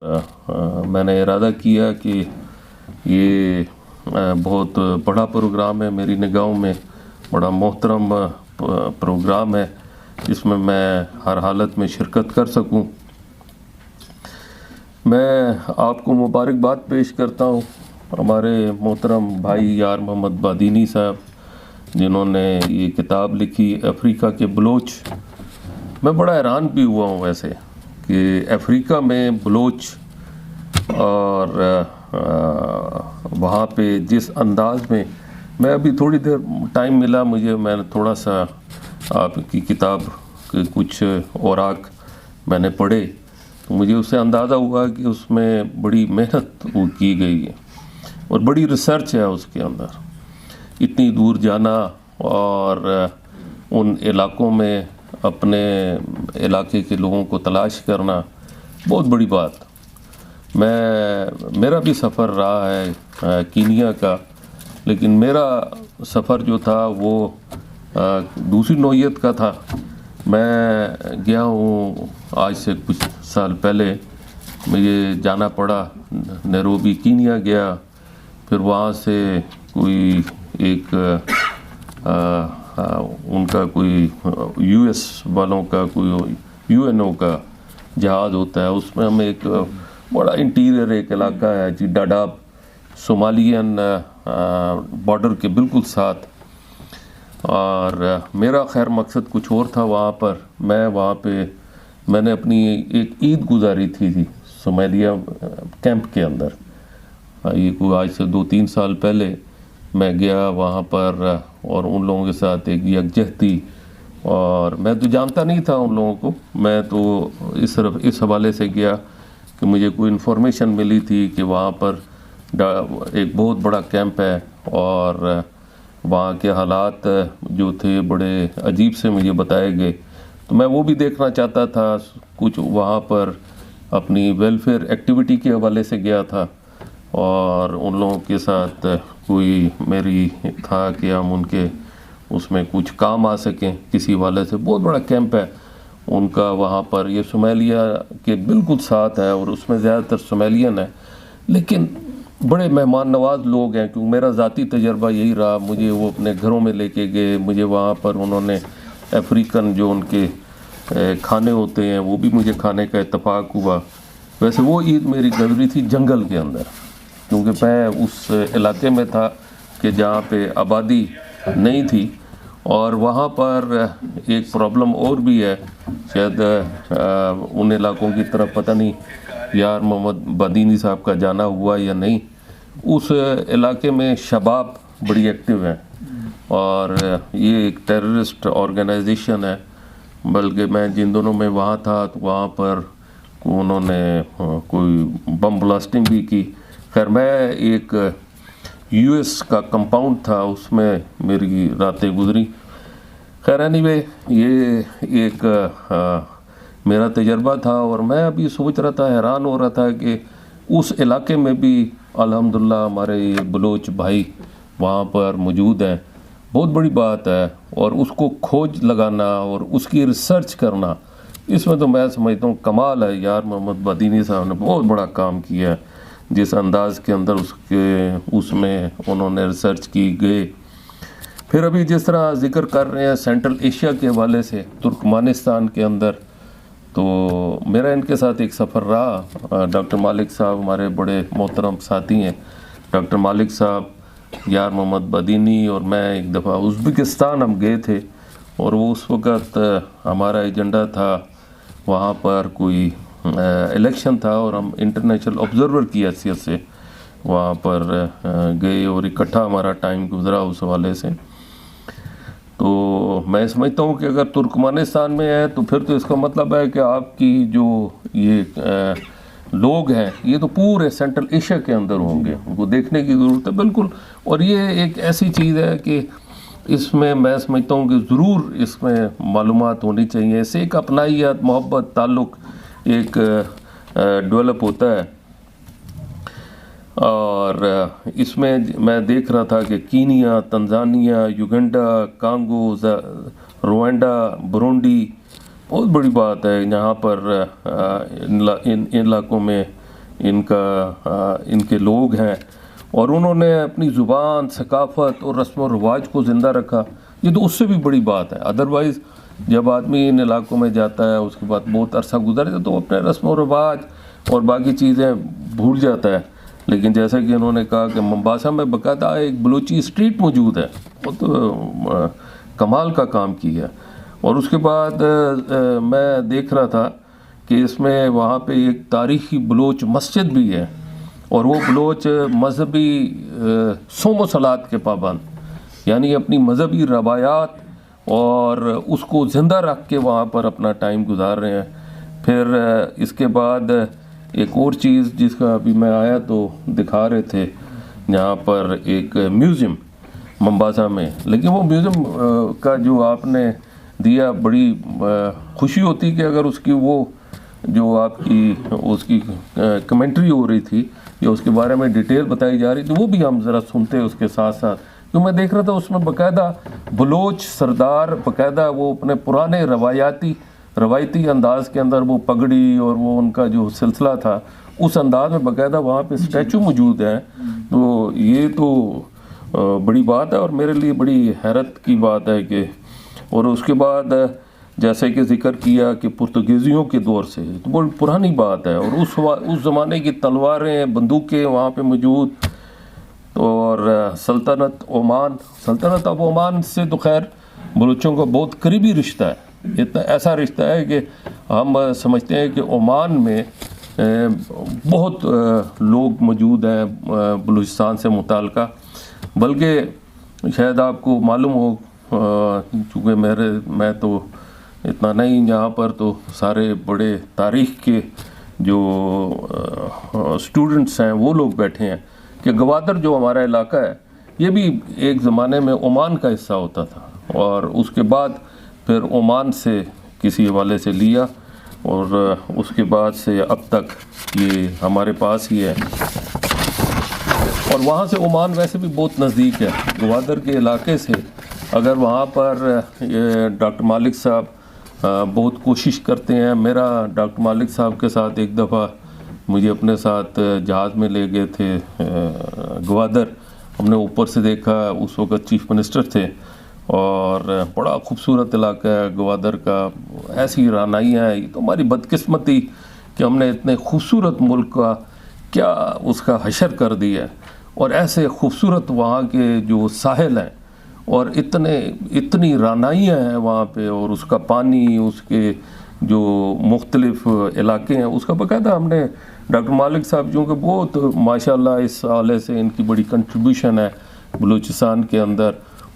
मैंने इरादा किया कि ये बहुत बड़ा प्रोग्राम है, मेरी निगाहों में बड़ा मोहतरम प्रोग्राम है जिसमें मैं हर हालत में शिरकत कर सकूं। मैं आपको मुबारकबाद पेश करता हूं हमारे मोहतरम भाई यार मोहम्मद बादीनी साहब, जिन्होंने ये किताब लिखी अफ्रीका के बलोच। मैं बड़ा हैरान भी हुआ हूँ वैसे कि अफ्रीका में बलोच और वहाँ पे जिस अंदाज में, मैं अभी थोड़ी देर टाइम मिला मुझे, मैंने थोड़ा सा आपकी किताब के कुछ औराक मैंने पढ़े तो मुझे उससे अंदाज़ा हुआ कि उसमें बड़ी मेहनत वो की गई है और बड़ी रिसर्च है उसके अंदर। इतनी दूर जाना और उन इलाकों में अपने इलाके के लोगों को तलाश करना बहुत बड़ी बात। मेरा भी सफ़र रहा है कीनिया का, लेकिन मेरा सफ़र जो था वो दूसरी नौइयत का था। मैं गया हूँ आज से कुछ साल पहले, मुझे जाना पड़ा नैरोबी कीनिया गया, फिर वहाँ से कोई एक उनका कोई यूएस वालों का कोई यूएनओ का जहाज़ होता है, उसमें हम एक बड़ा इंटीरियर एक इलाका है जी, डाडाब, सोमालियन बॉर्डर के बिल्कुल साथ। और मेरा खैर मकसद कुछ और था वहाँ पर। मैं वहाँ पे मैंने अपनी एक ईद गुजारी थी सोमालिया कैंप के अंदर। ये कोई आज से 2-3 साल पहले मैं गया वहाँ पर और उन लोगों के साथ एक यकजहती, और मैं तो जानता नहीं था उन लोगों को, मैं तो इस हवाले से गया कि मुझे कोई इन्फॉर्मेशन मिली थी कि वहाँ पर एक बहुत बड़ा कैंप है और वहाँ के हालात जो थे बड़े अजीब से मुझे बताए गए, तो मैं वो भी देखना चाहता था। कुछ वहाँ पर अपनी वेलफेयर एक्टिविटी के हवाले से गया था और उन लोगों के साथ कोई मेरी था कि हम उनके उसमें कुछ काम आ सकें किसी वाले से। बहुत बड़ा कैंप है उनका वहाँ पर, ये सोमालिया के बिल्कुल साथ है और उसमें ज़्यादातर सोमालियन है, लेकिन बड़े मेहमान नवाज लोग हैं। क्योंकि मेरा ज़ाती तजर्बा यही रहा, मुझे वो अपने घरों में लेके गए, मुझे वहाँ पर उन्होंने अफ्रीकन जो उनके खाने होते हैं वो भी मुझे खाने का इत्तेफाक हुआ। वैसे वो ईद मेरी गुजरी थी जंगल के अंदर, क्योंकि मैं उस इलाके में था कि जहाँ पे आबादी नहीं थी। और वहाँ पर एक प्रॉब्लम और भी है, शायद उन इलाकों की तरफ पता नहीं यार मोहम्मद बादीनी साहब का जाना हुआ या नहीं। उस इलाके में शबाब बड़ी एक्टिव है और ये एक टेररिस्ट ऑर्गेनाइजेशन है। बल्कि मैं जिन दोनों में वहाँ था तो वहाँ पर उन्होंने कोई बम ब्लास्टिंग भी की। खैर मैं एक यूएस का कंपाउंड था, उसमें मेरी रातें गुजरी। खैर एनीवे, ये एक मेरा तजर्बा था और मैं अभी सोच रहा था, हैरान हो रहा था कि उस इलाके में भी अल्हम्दुलिल्लाह हमारे ये बलोच भाई वहाँ पर मौजूद हैं। बहुत बड़ी बात है और उसको खोज लगाना और उसकी रिसर्च करना, इसमें तो मैं समझता हूँ कमाल है। यार मोहम्मद बादीनी साहब ने बहुत बड़ा काम किया है, जिस अंदाज़ के अंदर उसमें उन्होंने रिसर्च की गए। फिर अभी जिस तरह जिक्र कर रहे हैं सेंट्रल एशिया के हवाले से, तुर्कमानिस्तान के अंदर, तो मेरा इनके साथ एक सफ़र रहा। डॉक्टर मालिक साहब हमारे बड़े मोहतरम साथी हैं। डॉक्टर मालिक साहब, यार मोहम्मद बादीनी और मैं एक दफ़ा उज़्बेकिस्तान हम गए थे और वो उस वक़्त हमारा एजेंडा था, वहाँ पर कोई इलेक्शन था और हम इंटरनेशनल ऑब्ज़र्वर की हैसियत से वहाँ पर गए और इकट्ठा हमारा टाइम गुजरा उस हवाले से। तो मैं समझता हूँ कि अगर तुर्कमानिस्तान में है तो फिर तो इसका मतलब है कि आपकी जो ये लोग हैं ये तो पूरे सेंट्रल एशिया के अंदर होंगे, उनको देखने की ज़रूरत है बिल्कुल। और ये एक ऐसी चीज़ है कि इसमें मैं समझता हूँ कि ज़रूर इसमें मालूमात होनी चाहिए, इससे एक अपनाइयत, मोहब्बत, ताल्लुक़ एक डेवलप होता है। और इसमें मैं देख रहा था कि Kenya, Tanzania, Uganda, Congo, Rwanda, Burundi, बहुत बड़ी बात है। यहाँ पर इन इलाकों में इनके लोग हैं, और उन्होंने अपनी ज़ुबान, सकाफ़त और रस्म व रवाज को ज़िंदा रखा। ये तो उससे भी बड़ी बात है। अदरवाइज़ जब आदमी इन इलाकों में जाता है, उसके बाद बहुत अरसा गुजर जाता, तो अपने रस्म व रवाज और बाकी चीज़ें भूल जाता है। लेकिन जैसा कि उन्होंने कहा कि मोम्बासा में बाकायदा एक बलूची स्ट्रीट मौजूद है, वो तो कमाल का काम किया। और उसके बाद मैं देख रहा था कि इसमें वहाँ पे एक तारीख़ी बलोच मस्जिद भी है, और वो बलोच मजहबी सोम सलात के पाबंद, यानी अपनी मजहबी रवायात और उसको ज़िंदा रख के वहाँ पर अपना टाइम गुजार रहे हैं। फिर इसके बाद एक और चीज़ जिसका अभी मैं आया तो दिखा रहे थे, यहाँ पर एक म्यूज़ियम मोम्बासा में, लेकिन वो म्यूज़ियम का जो आपने दिया, बड़ी खुशी होती कि अगर उसकी वो जो आपकी उसकी कमेंट्री हो रही थी या उसके बारे में डिटेल बताई जा रही थी, वो भी हम ज़रा सुनते उसके साथ साथ। तो मैं देख रहा था उसमें बाकायदा बलोच सरदार बाकायदा वो अपने पुराने रवायती अंदाज के अंदर वो पगड़ी और वो उनका जो सिलसिला था, उस अंदाज में बाकायदा वहाँ पे स्टैचू मौजूद हैं। तो ये तो बड़ी बात है और मेरे लिए बड़ी हैरत की बात है कि, और उसके बाद जैसे कि ज़िक्र किया कि पुर्तगीज़ियों के दौर से, तो बड़ी पुरानी बात है, और उस ज़माने की तलवारें, बंदूकें वहाँ पे मौजूद। और सल्तनत ऑफ ओमान से तो खैर बलूचों का बहुत करीबी रिश्ता है। इतना ऐसा रिश्ता है कि हम समझते हैं कि ओमान में बहुत लोग मौजूद हैं बलूचिस्तान से मुताल्लिक़, बल्कि शायद आपको मालूम हो, चूँकि मैं तो इतना नहीं, यहाँ पर तो सारे बड़े तारीख़ के जो स्टूडेंट्स हैं वो लोग बैठे हैं, कि गवादर जो हमारा इलाका है ये भी एक ज़माने में ओमान का हिस्सा होता था, और उसके बाद फिर ओमान से किसी हवाले से लिया, और उसके बाद से अब तक ये हमारे पास ही है। और वहाँ से ओमान वैसे भी बहुत नज़दीक है गवादर के इलाके से। अगर वहाँ पर डॉक्टर मालिक साहब बहुत कोशिश करते हैं, मेरा डॉक्टर मालिक साहब के साथ एक दफ़ा मुझे अपने साथ जहाज़ में ले गए थे गवादर, हमने ऊपर से देखा, उस वक्त चीफ मिनिस्टर थे, और बड़ा खूबसूरत इलाका है गवादर का, ऐसी रानाइयाँ हैं। ये तो हमारी बदकिस्मती कि हमने इतने खूबसूरत मुल्क का क्या उसका हशर कर दिया है, और ऐसे खूबसूरत वहाँ के जो साहिल हैं और इतनी रानाइयाँ हैं वहाँ पे, और उसका पानी, उसके जो मुख्तलिफ इलाके हैं, उसका बाकायदा हमने डॉक्टर मालिक साहब जो कि बहुत माशाल्लाह इस हवाले से इनकी बड़ी कंट्रीब्यूशन है बलूचिस्तान के अंदर,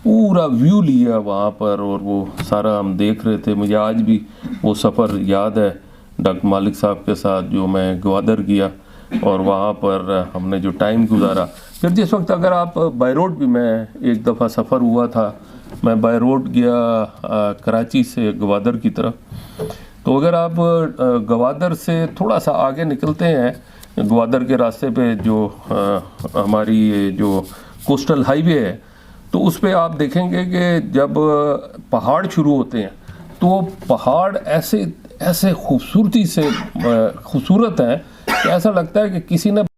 पूरा व्यू लिया वहाँ पर, और वो सारा हम देख रहे थे। मुझे आज भी वो सफ़र याद है डॉक्टर मालिक साहब के साथ जो मैं गवादर गया, और वहाँ पर हमने जो टाइम गुजारा। फिर जिस वक्त अगर आप बाय रोड भी, मैं एक दफ़ा सफ़र हुआ था, मैं बाय रोड गया कराची से गवादर की तरफ, तो अगर आप गवादर से थोड़ा सा आगे निकलते हैं गवादर के रास्ते पे जो हमारी ये जो कोस्टल हाईवे है, तो उस पे आप देखेंगे कि जब पहाड़ शुरू होते हैं तो वो पहाड़ ऐसे खूबसूरत हैं कि ऐसा लगता है कि किसी ने